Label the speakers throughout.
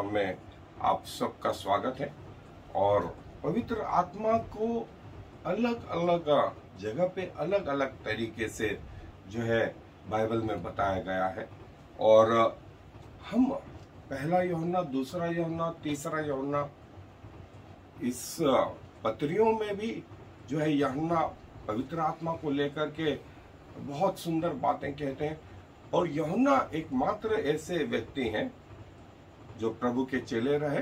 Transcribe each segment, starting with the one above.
Speaker 1: Programme में आप सबका स्वागत है। और पवित्र आत्मा को अलग अलग जगह पे अलग अलग तरीके से जो है बाइबल में बताया गया है। और हम पहला यूहन्ना, दूसरा यूहन्ना, तीसरा यूहन्ना, इस पत्रियों में भी जो है यूहन्ना पवित्र आत्मा को लेकर के बहुत सुंदर बातें कहते हैं। और यूहन्ना एकमात्र ऐसे व्यक्ति हैं जो प्रभु के चेले रहे,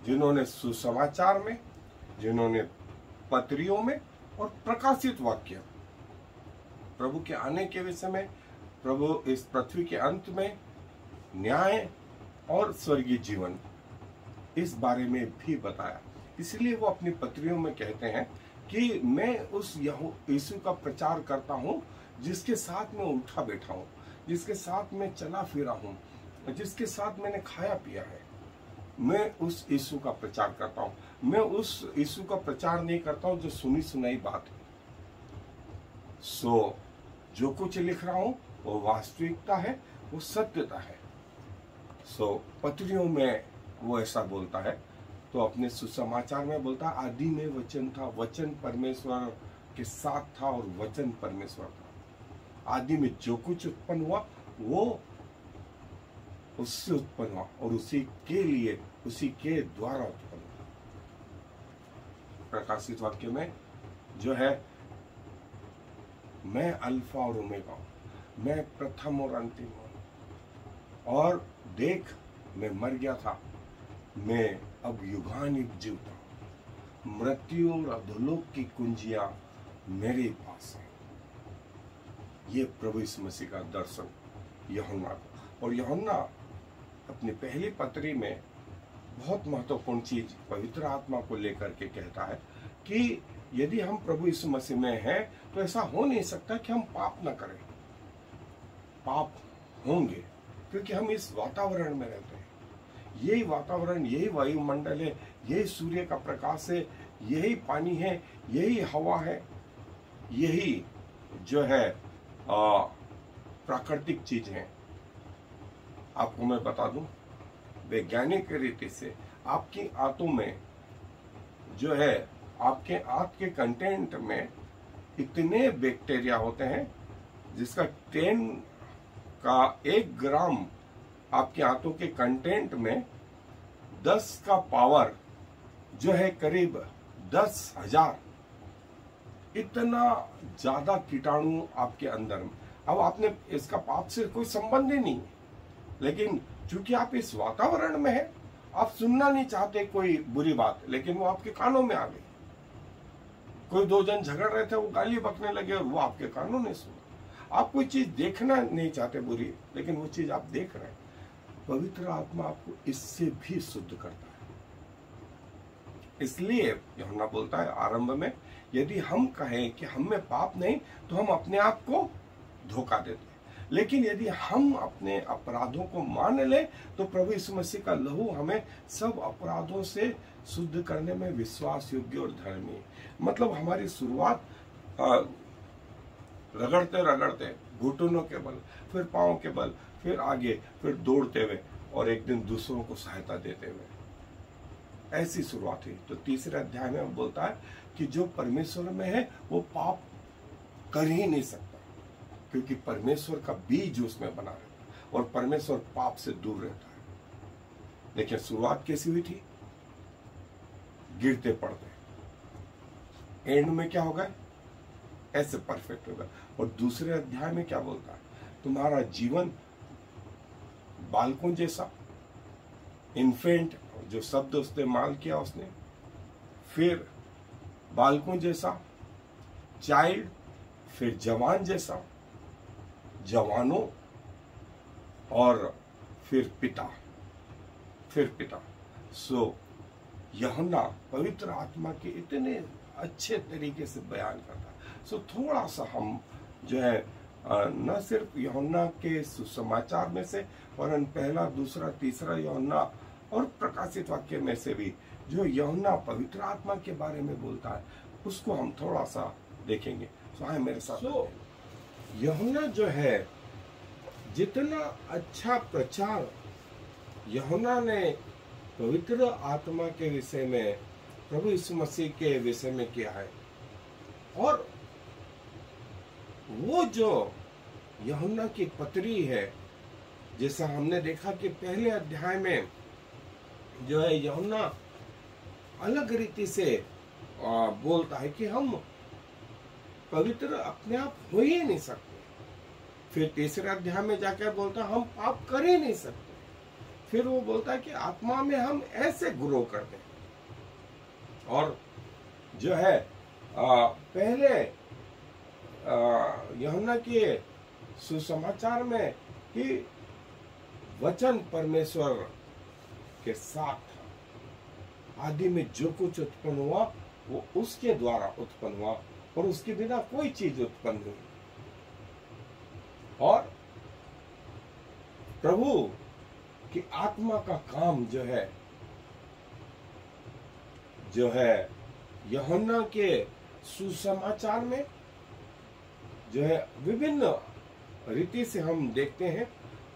Speaker 1: जिन्होंने सुसमाचार में, जिन्होंने पत्रियों में और प्रकाशित वाक्य, प्रभु के आने के विषय में, प्रभु इस पृथ्वी के अंत में, न्याय और स्वर्गीय जीवन, इस बारे में भी बताया। इसलिए वो अपनी पत्रियों में कहते हैं कि मैं उस यीशु का प्रचार करता हूँ जिसके साथ मैं उठा बैठा हूँ, जिसके साथ मैं चला फिरा हूँ, जिसके साथ मैंने खाया पिया है। मैं उस यीशु का प्रचार करता हूँ। मैं उस यीशु का प्रचार नहीं करता हूँ जो सुनी सुनाई बात है। जो कुछ लिख रहा हूँ वो वास्तविकता है, वो सत्यता है। पत्रियों में वो ऐसा बोलता है। तो अपने सुसमाचार में बोलता है, आदि में वचन था, वचन परमेश्वर के साथ था और वचन परमेश्वर था। आदि में जो कुछ उत्पन्न हुआ वो उससे उत्पन्न हुआ और उसी के लिए, उसी के द्वारा उत्पन्न हुआ। प्रकाशित वाक्य में जो है, मैं अल्फा और ओमेगा हूं, मैं प्रथम और अंतिम हूं। और देख, मैं मर गया था, मैं अब युगानुयुग जीवता हूं। मृत्यु और अधोलोक की कुंजियां मेरे पास है। ये प्रभु यीशु मसीह का दर्शन यूहन्ना को। और यूहन्ना अपनी पहली पत्री में बहुत महत्वपूर्ण चीज पवित्र आत्मा को लेकर के कहता है कि यदि हम प्रभु यीशु मसीह में हैं तो ऐसा हो नहीं सकता कि हम पाप न करें। पाप होंगे क्योंकि हम इस वातावरण में रहते हैं। यही वातावरण, यही वायुमंडल है, यही सूर्य का प्रकाश है, यही पानी है, यही हवा है, यही जो है प्राकृतिक चीज है। आपको मैं बता दूं, वैज्ञानिक रीति से आपकी आंतों में जो है, आपके आंत के कंटेंट में इतने बैक्टीरिया होते हैं जिसका 10 का 1 ग्राम आपके आंतों के कंटेंट में 10 का पावर जो है करीब 10,000, इतना ज्यादा कीटाणु आपके अंदर में। अब आपने इसका पाप से कोई संबंध ही नहीं, लेकिन चूंकि आप इस वातावरण में हैं, आप सुनना नहीं चाहते कोई बुरी बात, लेकिन वो आपके कानों में आ गई। कोई 2 जन झगड़ रहे थे, वो गाली बकने लगे और वो आपके कानों ने सुना। आप कोई चीज देखना नहीं चाहते बुरी, लेकिन वो चीज आप देख रहे हैं। पवित्र आत्मा आपको इससे भी शुद्ध करता है। इसलिए यूहन्ना बोलता है आरंभ में, यदि हम कहें कि हम में पाप नहीं तो हम अपने आप को धोखा देते हैं। लेकिन यदि हम अपने अपराधों को मान लें तो प्रभु यीशु मसीह का लहू हमें सब अपराधों से शुद्ध करने में विश्वास योग्य और धर्मी है। मतलब हमारी शुरुआत रगड़ते रगड़ते, घुटनों के बल, फिर पांव के बल, फिर आगे, फिर दौड़ते हुए और एक दिन दूसरों को सहायता देते हुए, ऐसी शुरुआत हुई। तो तीसरे अध्याय में वो बोलता है कि जो परमेश्वर में है वो पाप कर ही नहीं सकता, क्योंकि परमेश्वर का बीज उसमें बना रहता है और परमेश्वर पाप से दूर रहता है। देखिए शुरुआत कैसी हुई थी, गिरते पड़ते, एंड में क्या होगा, ऐसे परफेक्ट होगा। और दूसरे अध्याय में क्या बोलता है, तुम्हारा जीवन बालकों जैसा, इन्फेंट जो शब्द इस्तेमाल किया उसने, फिर बालकों जैसा, चाइल्ड, फिर जवान जैसा, जवानों, और फिर पिता, फिर पिता। यूहन्ना पवित्र आत्मा के इतने अच्छे तरीके से बयान करता है। थोड़ा सा हम जो है न सिर्फ यूहन्ना के सुसमाचार में से, वरन पहला, दूसरा, तीसरा यूहन्ना और प्रकाशित वाक्य में से भी जो यूहन्ना पवित्र आत्मा के बारे में बोलता है, उसको हम थोड़ा सा देखेंगे। आए मेरे साथ। यूहन्ना जो है, जितना अच्छा प्रचार यूहन्ना ने पवित्र आत्मा के विषय में, प्रभु यीशु मसीह के विषय में किया है। और वो जो यूहन्ना की पत्री है, जैसा हमने देखा कि पहले अध्याय में जो है यूहन्ना अलग रीति से बोलता है कि हम पवित्र अपने आप हो ही नहीं सकते। फिर तीसरे अध्याय में जाकर बोलता हम पाप कर ही नहीं सकते। फिर वो बोलता है कि आत्मा में हम ऐसे ग्रो करते हैं। और जो है पहले यूहन्ना के सुसमाचार में कि वचन परमेश्वर के साथ था, आदि में जो कुछ उत्पन्न हुआ वो उसके द्वारा उत्पन्न हुआ और उसके बिना कोई चीज उत्पन्न नहीं। और प्रभु की आत्मा का काम जो है यूहन्ना के सुसमाचार में जो है विभिन्न रीति से हम देखते हैं।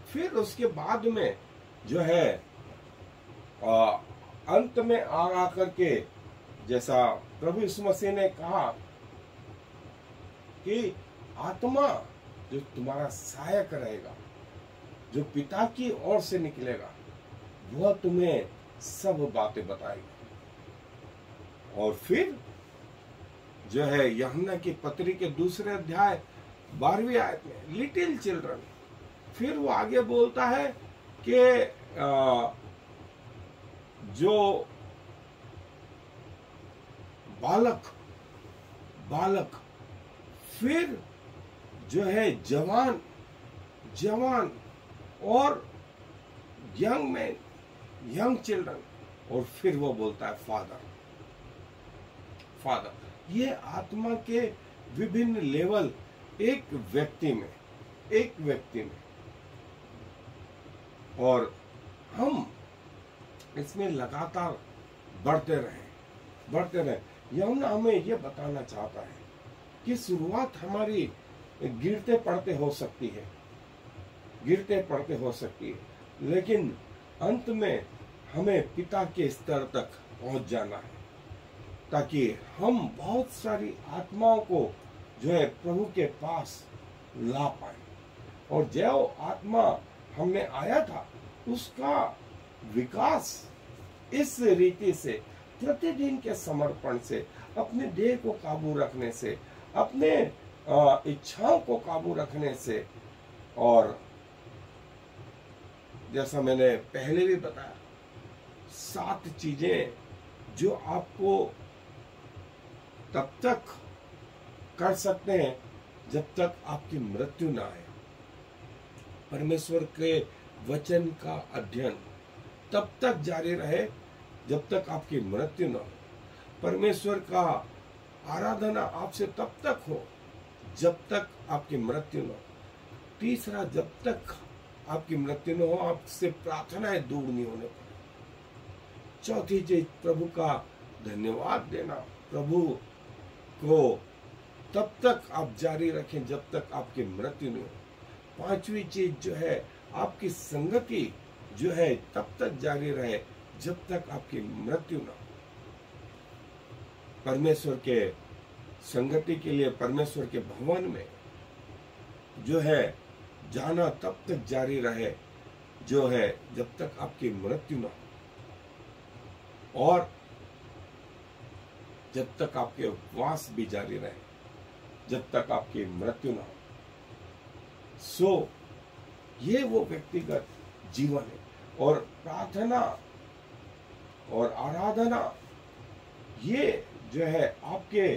Speaker 1: फिर उसके बाद में जो है अंत में आ करके जैसा प्रभु यीशु मसीह ने कहा कि आत्मा जो तुम्हारा सहायक रहेगा, जो पिता की ओर से निकलेगा, वह तुम्हें सब बातें बताएगा। और फिर जो है यूहन्ना की पत्री के दूसरे अध्याय 12वीं आयत में लिटिल चिल्ड्रन, फिर वो आगे बोलता है कि जो बालक फिर जो है जवान और यंग चिल्ड्रन, और फिर वो बोलता है फादर। ये आत्मा के विभिन्न लेवल एक व्यक्ति में और हम इसमें लगातार बढ़ते रहे। यूहन्ना हमें यह बताना चाहता है कि शुरुआत हमारी गिरते पड़ते हो सकती है, लेकिन अंत में हमें पिता के स्तर तक पहुंच जाना है, ताकि हम बहुत सारी आत्माओं को जो है प्रभु के पास ला पाए। और जो आत्मा हमने आया था उसका विकास इस रीति से, प्रतिदिन के समर्पण से, अपने देह को काबू रखने से, अपने इच्छाओं को काबू रखने से, और जैसा मैंने पहले भी बताया 7 चीजें जो आपको तब तक कर सकते हैं जब तक आपकी मृत्यु ना आए। परमेश्वर के वचन का अध्ययन तब तक जारी रहे जब तक आपकी मृत्यु न हो। परमेश्वर का आराधना आपसे तब तक हो जब तक आपकी मृत्यु न हो। तीसरा, जब तक आपकी मृत्यु न हो आपसे प्रार्थनाएं दूर नहीं होने पाए। चौथी चीज, प्रभु का धन्यवाद देना, प्रभु को तब तक आप जारी रखें जब तक आपकी मृत्यु नहीं हो। पांचवी चीज जो है, आपकी संगति जो है तब तक जारी रहे जब तक आपकी मृत्यु न हो। परमेश्वर के संगति के लिए परमेश्वर के भवन में जो है जाना तब तक जारी रहे जो है जब तक आपकी मृत्यु न हो, और जब तक आपके उपवास भी जारी रहे जब तक आपकी मृत्यु न हो। ये वो व्यक्तिगत जीवन है, और प्रार्थना और आराधना ये जो है आपके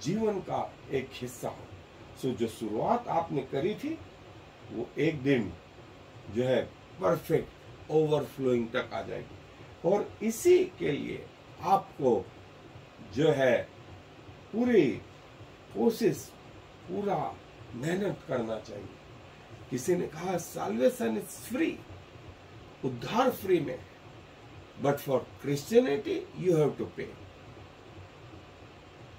Speaker 1: जीवन का एक हिस्सा हो। जो शुरुआत आपने करी थी वो एक दिन जो है परफेक्ट ओवरफ्लोइंग तक आ जाएगी। और इसी के लिए आपको जो है पूरी कोशिश, पूरा मेहनत करना चाहिए। किसी ने कहा साल्वेशन इज फ्री, उद्धार फ्री में, but for Christianity you have to pay.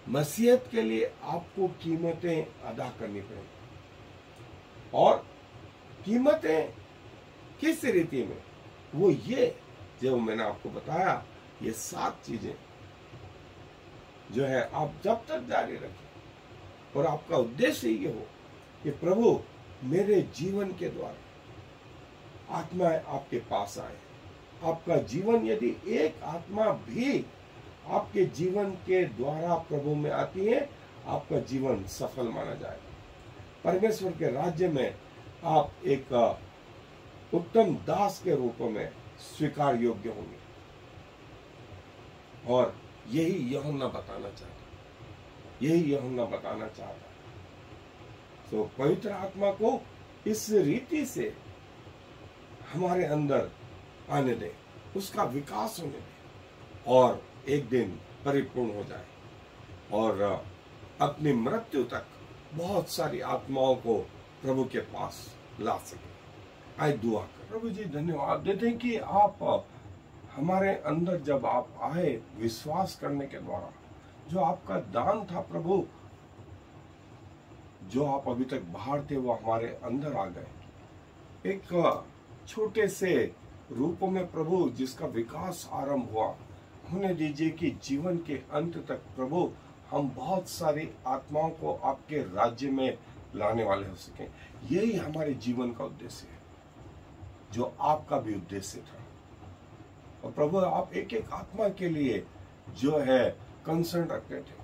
Speaker 1: मसीहत के लिए आपको कीमतें अदा करनी पड़ेगी। और कीमतें किस रीति में? वो ये जो मैंने आपको बताया, ये 7 चीजें जो है आप जब तक जारी रखें और आपका उद्देश्य ये हो कि प्रभु मेरे जीवन के द्वारा आत्माएं आपके पास आए। आपका जीवन, यदि एक आत्मा भी आपके जीवन के द्वारा प्रभु में आती है, आपका जीवन सफल माना जाएगा। परमेश्वर के राज्य में आप एक उत्तम दास के रूप में स्वीकार योग्य होंगे। और यही यूहन्ना बताना चाहता है। तो पवित्र आत्मा को इस रीति से हमारे अंदर आने दे, उसका विकास होने दे और एक दिन परिपूर्ण हो जाए और अपनी मृत्यु तक बहुत सारी आत्माओं को प्रभु के पास ला सके। आए दुआ कर। प्रभु जी धन्यवाद देते हैं कि आप हमारे अंदर जब आप आए विश्वास करने के द्वारा, जो आपका दान था प्रभु, जो आप अभी तक बाहर थे वो हमारे अंदर आ गए। एक छोटे से रूप में प्रभु जिसका विकास आरंभ हुआ, होने दीजिए कि जीवन के अंत तक प्रभु हम बहुत सारी आत्माओं को आपके राज्य में लाने वाले हो सकें। यही हमारे जीवन का उद्देश्य है, जो आपका भी उद्देश्य था। और प्रभु आप एक एक आत्मा के लिए जो है कंसर्न रखते थे।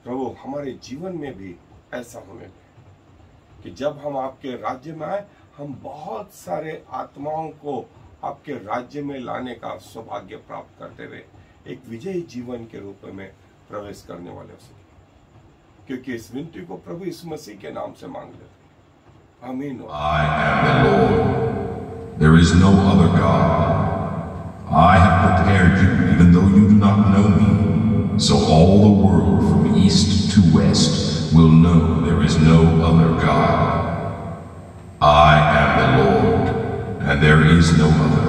Speaker 1: प्रभु हमारे जीवन में भी ऐसा होने दे कि जब हम आपके राज्य में आए, हम बहुत सारे आत्माओं को आपके राज्य में लाने का सौभाग्य प्राप्त करते हुए एक विजयी जीवन के रूप में प्रवेश करने वाले हो सके। क्योंकि इस विनती को प्रभु यीशु मसीह के नाम से मांग लेते। आमीन।
Speaker 2: I am the Lord. There is no other God. I have prepared you even though you do not know me, so all the world from east to west will know there is no other God. I am the Lord, and there is no other.